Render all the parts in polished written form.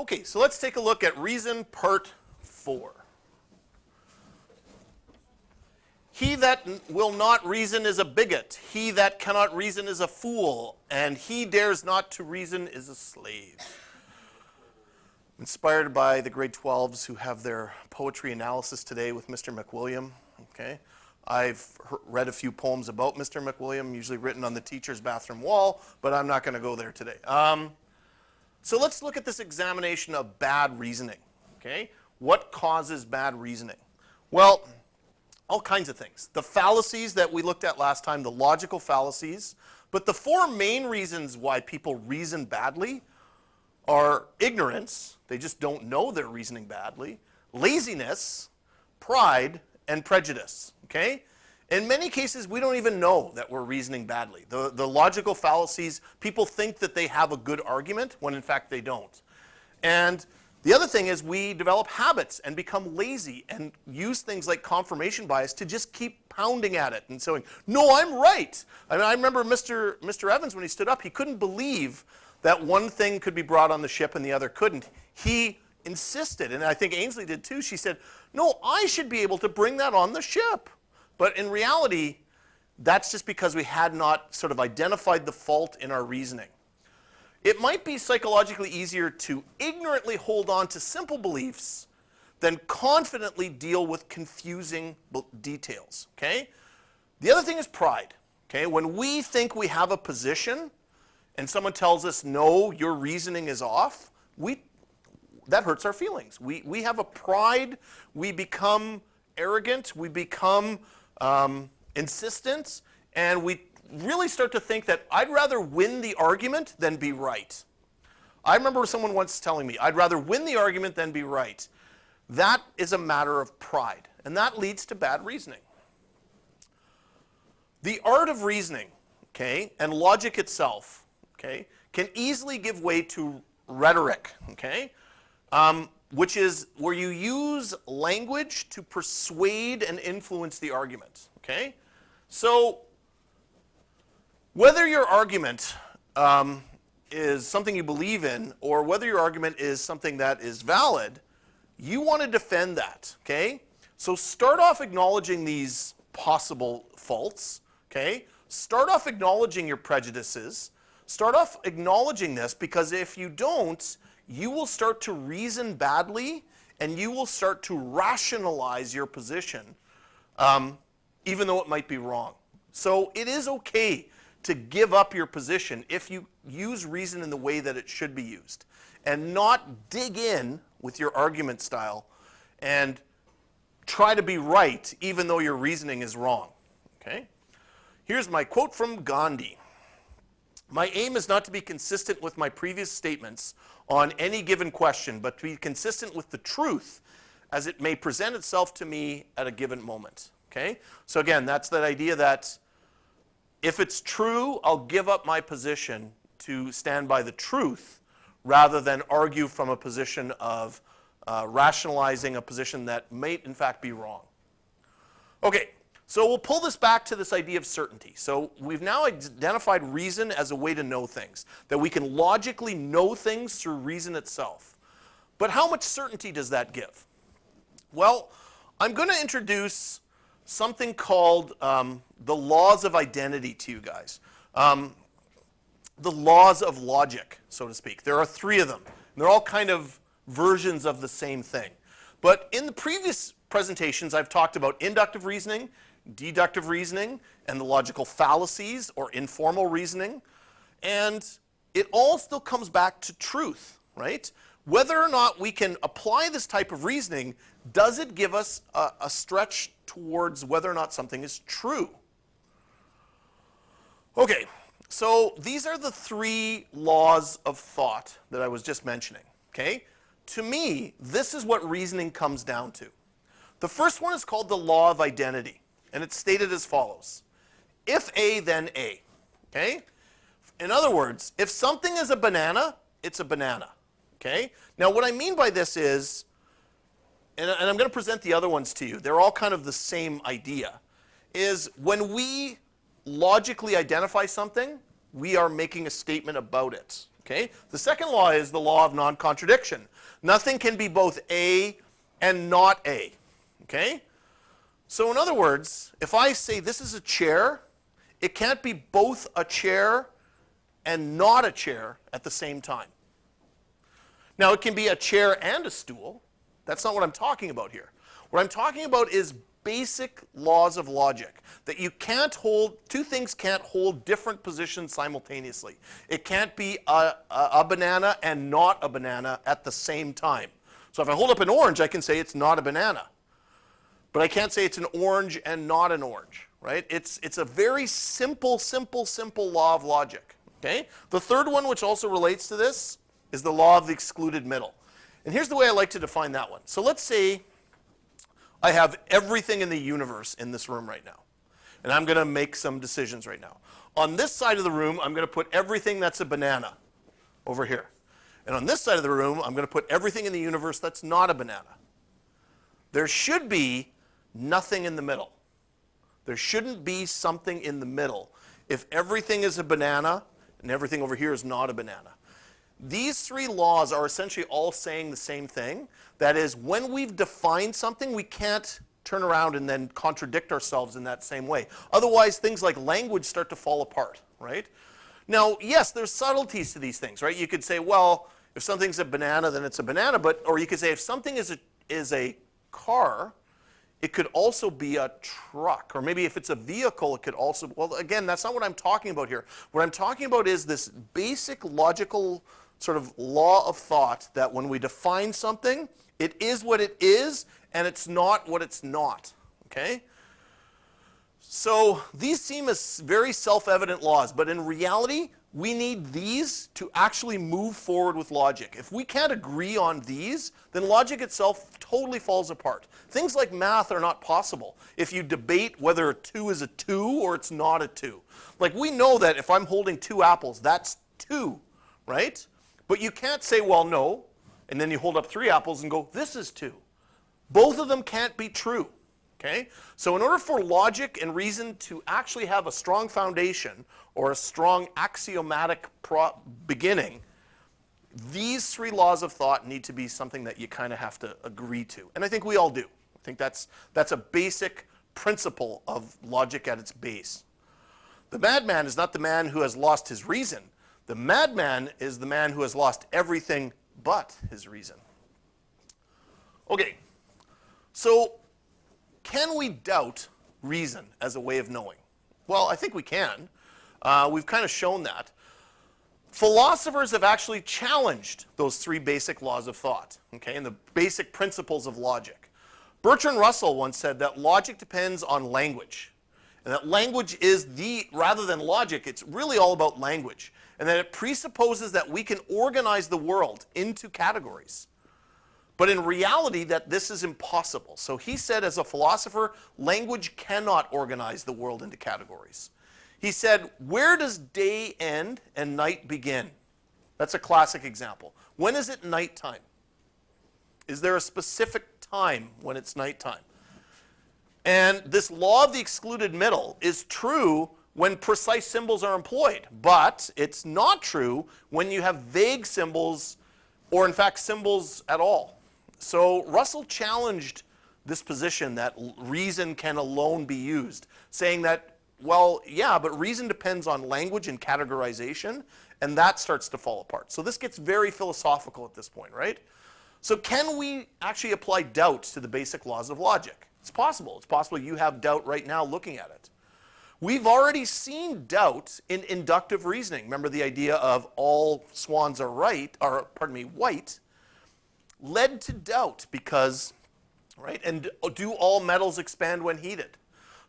Okay, so let's take a look at reason part 4. He that will not reason is a bigot. He that cannot reason is a fool. And he dares not to reason is a slave. Inspired by the grade 12s who have their poetry analysis today with Mr. McWilliam. Okay, I've read a few poems about Mr. McWilliam, usually written on the teacher's bathroom wall, but I'm not going to go there today. So let's look at this examination of bad reasoning. Okay, what causes bad reasoning? Well, all kinds of things. The fallacies that we looked at last time, the logical fallacies, but the 4 main reasons why people reason badly are ignorance, they just don't know they're reasoning badly, laziness, pride, and prejudice. Okay? In many cases, we don't even know that we're reasoning badly. The logical fallacies, people think that they have a good argument when in fact they don't. And the other thing is we develop habits and become lazy and use things like confirmation bias to just keep pounding at it and saying, no, I'm right. I mean, I remember Mr. Evans, when he stood up, he couldn't believe that one thing could be brought on the ship and the other couldn't. He insisted, and I think Ainsley did too. She said, no, I should be able to bring that on the ship. But in reality, that's just because we had not sort of identified the fault in our reasoning. It might be psychologically easier to ignorantly hold on to simple beliefs than confidently deal with confusing details. Okay? The other thing is pride. Okay? When we think we have a position and someone tells us, no, your reasoning is off, that hurts our feelings. We have a pride, we become arrogant, we become insistent, and we really start to think that I'd rather win the argument than be right. I remember someone once telling me, I'd rather win the argument than be right. That is a matter of pride, and that leads to bad reasoning. The art of reasoning, okay, and logic itself, okay, can easily give way to rhetoric, okay, which is where you use language to persuade and influence the argument, okay? So whether your argument is something you believe in or whether your argument is something that is valid, you want to defend that, okay? So start off acknowledging these possible faults, okay? Start off acknowledging your prejudices. Start off acknowledging this, because if you don't, you will start to reason badly and you will start to rationalize your position, even though it might be wrong. So it is okay to give up your position if you use reason in the way that it should be used and not dig in with your argument style and try to be right even though your reasoning is wrong. Okay? Here's my quote from Gandhi. My aim is not to be consistent with my previous statements on any given question, but to be consistent with the truth as it may present itself to me at a given moment. Okay? So again, that's that idea that if it's true, I'll give up my position to stand by the truth rather than argue from a position of rationalizing a position that may in fact be wrong. Okay. So we'll pull this back to this idea of certainty. So we've now identified reason as a way to know things, that we can logically know things through reason itself. But how much certainty does that give? Well, I'm going to introduce something called the laws of identity to you guys. The laws of logic, so to speak. There are 3 of them. And they're all kind of versions of the same thing. But in the previous presentations, I've talked about inductive reasoning, deductive reasoning, and the logical fallacies or informal reasoning. And it all still comes back to truth, right? Whether or not we can apply this type of reasoning, does it give us a stretch towards whether or not something is true? Okay, so these are the 3 laws of thought that I was just mentioning, okay? To me, this is what reasoning comes down to. The first one is called the law of identity, and it's stated as follows. If A, then A, okay? In other words, if something is a banana, it's a banana, okay? Now, what I mean by this is, and I'm going to present the other ones to you, they're all kind of the same idea, is when we logically identify something, we are making a statement about it, Okay? The second law is the law of non-contradiction. Nothing can be both A and not A. Okay? So in other words, if I say this is a chair, it can't be both a chair and not a chair at the same time. Now, it can be a chair and a stool. That's not what I'm talking about here. What I'm talking about is basic laws of logic, that you can't hold, two things can't hold different positions simultaneously. It can't be a banana and not a banana at the same time. So if I hold up an orange, I can say it's not a banana. But I can't say it's an orange and not an orange, right? It's a very simple law of logic, okay? The third one, which also relates to this, is the law of the excluded middle. And here's the way I like to define that one. So let's say I have everything in the universe in this room right now. And I'm going to make some decisions right now. On this side of the room, I'm going to put everything that's a banana over here. And on this side of the room, I'm going to put everything in the universe that's not a banana. There should be nothing in the middle. There shouldn't be something in the middle if everything is a banana and everything over here is not a banana. These three laws are essentially all saying the same thing. That is, when we've defined something, we can't turn around and then contradict ourselves in that same way. Otherwise, things like language start to fall apart, right? Now, yes, there's subtleties to these things, right? You could say, well, if something's a banana, then it's a banana. Or you could say, if something is a car, it could also be a truck. Or maybe if it's a vehicle, it could also, well, again, that's not what I'm talking about here. What I'm talking about is this basic logical sort of law of thought that when we define something, it is what it is, and it's not what it's not, okay? So these seem as very self-evident laws, but in reality, we need these to actually move forward with logic. If we can't agree on these, then logic itself totally falls apart. Things like math are not possible if you debate whether a 2 is a 2 or it's not a 2. Like, we know that if I'm holding 2 apples, that's 2, right? But you can't say, well, no, and then you hold up 3 apples and go, this is 2. Both of them can't be true, okay? So in order for logic and reason to actually have a strong foundation or a strong axiomatic beginning, these three laws of thought need to be something that you kind of have to agree to. And I think we all do. I think that's a basic principle of logic at its base. The madman is not the man who has lost his reason. The madman is the man who has lost everything but his reason. Okay, so can we doubt reason as a way of knowing? Well, I think we can. We've kind of shown that. Philosophers have actually challenged those three basic laws of thought, okay, and the basic principles of logic. Bertrand Russell once said that logic depends on language, and that language is rather than logic, it's really all about language, and that it presupposes that we can organize the world into categories. But in reality, that this is impossible. So he said, as a philosopher, language cannot organize the world into categories. He said, where does day end and night begin? That's a classic example. When is it nighttime? Is there a specific time when it's nighttime? And this law of the excluded middle is true when precise symbols are employed, but it's not true when you have vague symbols or, in fact, symbols at all. So Russell challenged this position that reason can alone be used, saying that, well, yeah, but reason depends on language and categorization, and that starts to fall apart. So this gets very philosophical at this point, right? So can we actually apply doubt to the basic laws of logic? It's possible. It's possible you have doubt right now looking at it. We've already seen doubt in inductive reasoning. Remember the idea of all swans are white, led to doubt because, right, and do all metals expand when heated?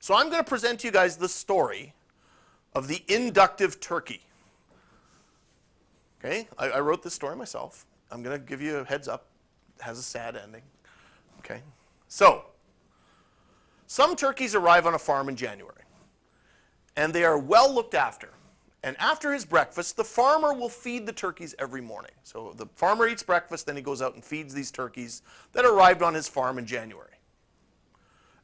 So I'm going to present to you guys the story of the inductive turkey. Okay, I wrote this story myself. I'm going to give you a heads up. It has a sad ending. Okay, so some turkeys arrive on a farm in January, and they are well looked after. And after his breakfast, the farmer will feed the turkeys every morning. So the farmer eats breakfast, then he goes out and feeds these turkeys that arrived on his farm in January.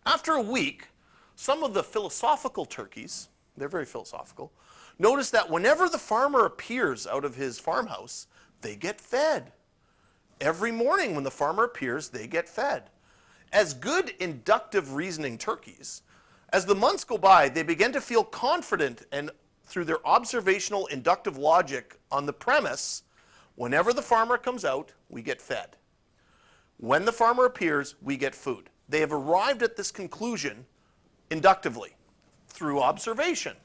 After a week, some of the philosophical turkeys, they're very philosophical, Notice that whenever the farmer appears out of his farmhouse, they get fed. Every morning when the farmer appears, they get fed. As good inductive reasoning turkeys, as the months go by, they begin to feel confident and through their observational inductive logic on the premise, whenever the farmer comes out, we get fed. When the farmer appears, we get food. They have arrived at this conclusion inductively through observation.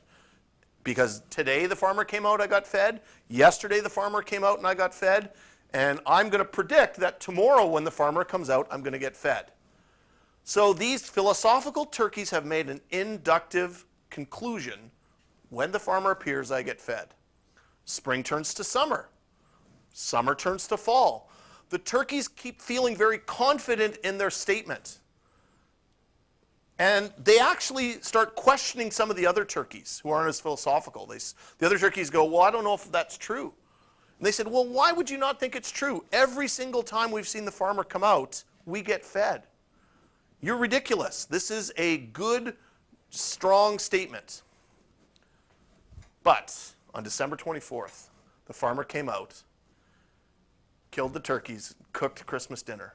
Because today the farmer came out, I got fed. Yesterday the farmer came out and I got fed. And I'm going to predict that tomorrow when the farmer comes out, I'm going to get fed. So these philosophical turkeys have made an inductive conclusion. When the farmer appears, I get fed. Spring turns to summer. Summer turns to fall. The turkeys keep feeling very confident in their statement. And they actually start questioning some of the other turkeys who aren't as philosophical. The other turkeys go, well, I don't know if that's true. And they said, well, why would you not think it's true? Every single time we've seen the farmer come out, we get fed. You're ridiculous. This is a good, strong statement. But on December 24th, the farmer came out, killed the turkeys, cooked Christmas dinner,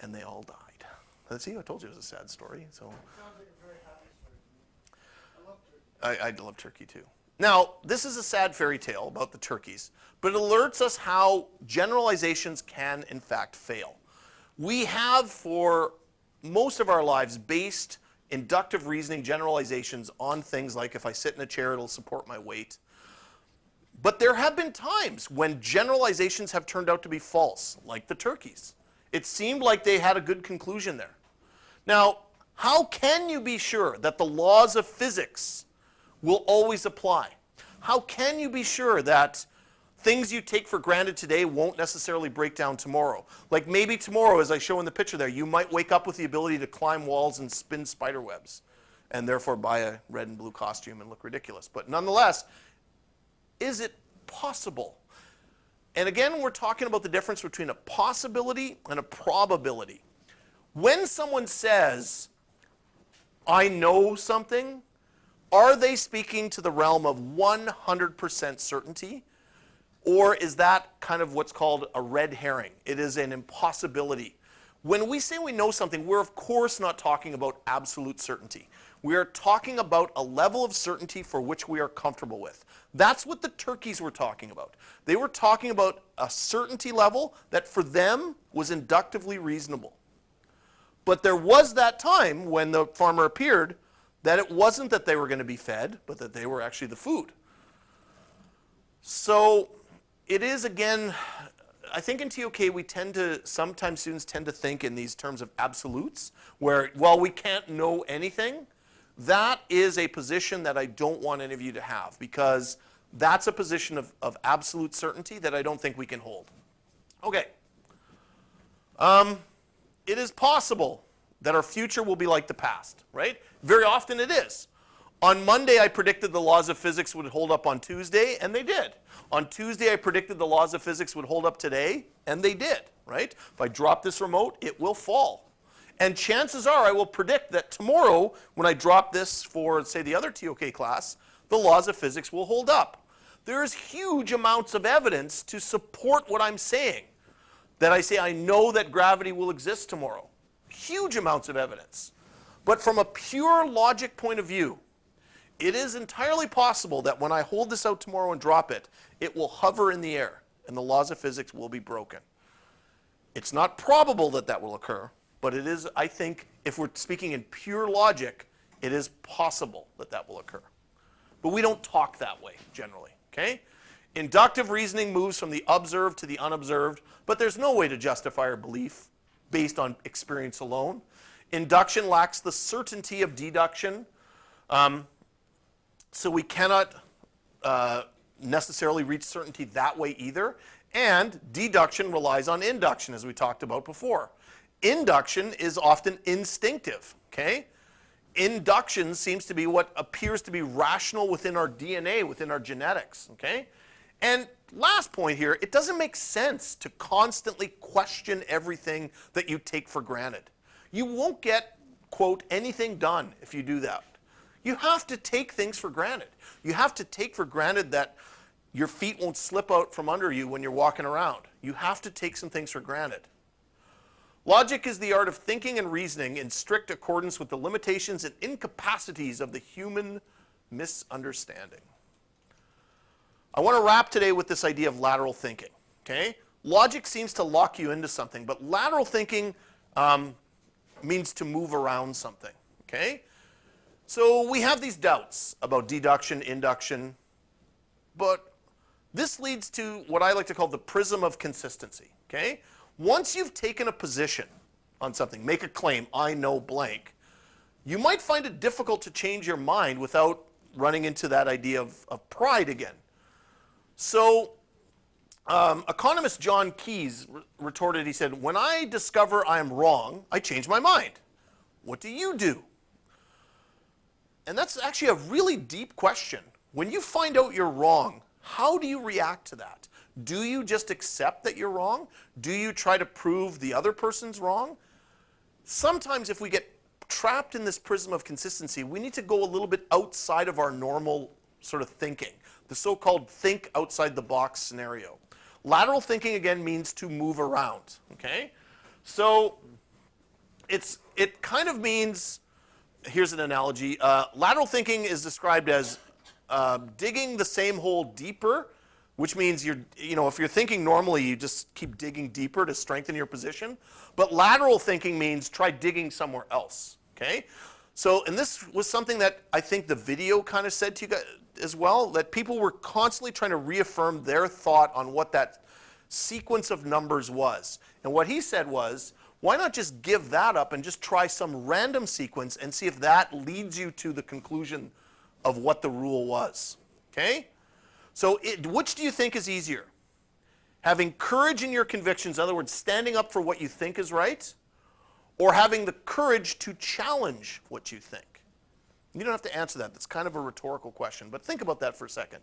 and they all died. Let's see, I told you it was a sad story. So Sounds like a very happy story. I love turkey. I love turkey too. Now, this is a sad fairy tale about the turkeys, but it alerts us how generalizations can, in fact, fail. We have, for most of our lives, based inductive reasoning generalizations on things like if I sit in a chair, it'll support my weight. But there have been times when generalizations have turned out to be false, like the turkeys. It seemed like they had a good conclusion there. Now, how can you be sure that the laws of physics will always apply? How can you be sure that things you take for granted today won't necessarily break down tomorrow? Like maybe tomorrow, as I show in the picture there, you might wake up with the ability to climb walls and spin spider webs, and therefore buy a red and blue costume and look ridiculous. But nonetheless, is it possible? And again, we're talking about the difference between a possibility and a probability. When someone says, I know something, are they speaking to the realm of 100% certainty? Or is that kind of what's called a red herring? It is an impossibility. When we say we know something, we're of course not talking about absolute certainty. We are talking about a level of certainty for which we are comfortable with. That's what the turkeys were talking about. They were talking about a certainty level that for them was inductively reasonable. But there was that time when the farmer appeared that it wasn't that they were going to be fed, but that they were actually the food. So it is, again, I think in TOK sometimes students tend to think in these terms of absolutes, where, well, we can't know anything. That is a position that I don't want any of you to have, because that's a position of absolute certainty that I don't think we can hold. Okay. It is possible that our future will be like the past, right? Very often it is. On Monday, I predicted the laws of physics would hold up on Tuesday, and they did. On Tuesday, I predicted the laws of physics would hold up today, and they did, right? If I drop this remote, it will fall. And chances are I will predict that tomorrow, when I drop this for, say, the other TOK class, the laws of physics will hold up. There's huge amounts of evidence to support what I'm saying. That I say I know that gravity will exist tomorrow. Huge amounts of evidence. But from a pure logic point of view, it is entirely possible that when I hold this out tomorrow and drop it, it will hover in the air and the laws of physics will be broken. It's not probable that that will occur, but it is, I think, if we're speaking in pure logic, it is possible that that will occur. But we don't talk that way generally, okay? Inductive reasoning moves from the observed to the unobserved, but there's no way to justify our belief based on experience alone. Induction lacks the certainty of deduction, so we cannot necessarily reach certainty that way either. And deduction relies on induction, as we talked about before. Induction is often instinctive, okay? Induction seems to be what appears to be rational within our DNA, within our genetics, okay? And last point here, it doesn't make sense to constantly question everything that you take for granted. You won't get, quote, anything done if you do that. You have to take things for granted. You have to take for granted that your feet won't slip out from under you when you're walking around. You have to take some things for granted. Logic is the art of thinking and reasoning in strict accordance with the limitations and incapacities of the human misunderstanding. I want to wrap today with this idea of lateral thinking. Okay? Logic seems to lock you into something, but lateral thinking means to move around something. Okay? So we have these doubts about deduction, induction, but this leads to what I like to call the prism of consistency. Okay? Once you've taken a position on something, make a claim, I know blank, you might find it difficult to change your mind without running into that idea of pride again. So economist John Keyes retorted, he said, when I discover I am wrong, I change my mind. What do you do? And that's actually a really deep question. When you find out you're wrong, how do you react to that? Do you just accept that you're wrong? Do you try to prove the other person's wrong? Sometimes if we get trapped in this prism of consistency, we need to go a little bit outside of our normal sort of thinking, the so-called think outside the box scenario. Lateral thinking, again, means to move around, okay? So it kind of means, here's an analogy. Lateral thinking is described as digging the same hole deeper, which means if you're thinking normally, you just keep digging deeper to strengthen your position. But lateral thinking means try digging somewhere else, okay? So, and this was something that I think the video kind of said to you guys as well, that people were constantly trying to reaffirm their thought on what that sequence of numbers was. And what he said was, why not just give that up and just try some random sequence and see if that leads you to the conclusion of what the rule was, okay? So which do you think is easier? Having courage in your convictions, in other words, standing up for what you think is right, or having the courage to challenge what you think? You don't have to answer that. That's kind of a rhetorical question, but think about that for a second.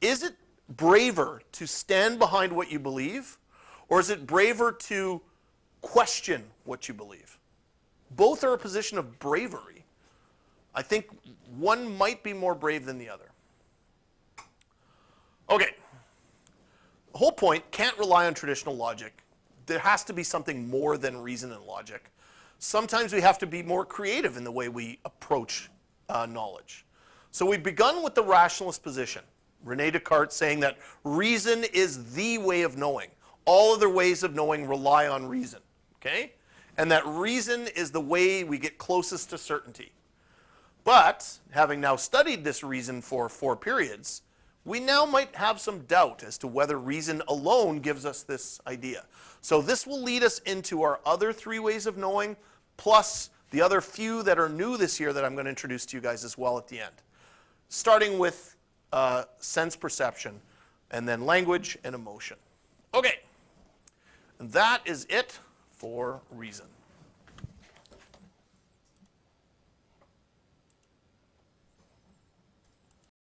Is it braver to stand behind what you believe, or is it braver to question what you believe? Both are a position of bravery. I think one might be more brave than the other. Okay. The whole point, can't rely on traditional logic. There has to be something more than reason and logic. Sometimes we have to be more creative in the way we approach knowledge. So we've begun with the rationalist position. René Descartes saying that reason is the way of knowing. All other ways of knowing rely on reason, okay? And that reason is the way we get closest to certainty. But, having now studied this reason for 4 periods, we now might have some doubt as to whether reason alone gives us this idea. So this will lead us into our other 3 ways of knowing, plus the other few that are new this year that I'm going to introduce to you guys as well at the end. Starting with sense perception, and then language and emotion. Okay, and that is it for reason.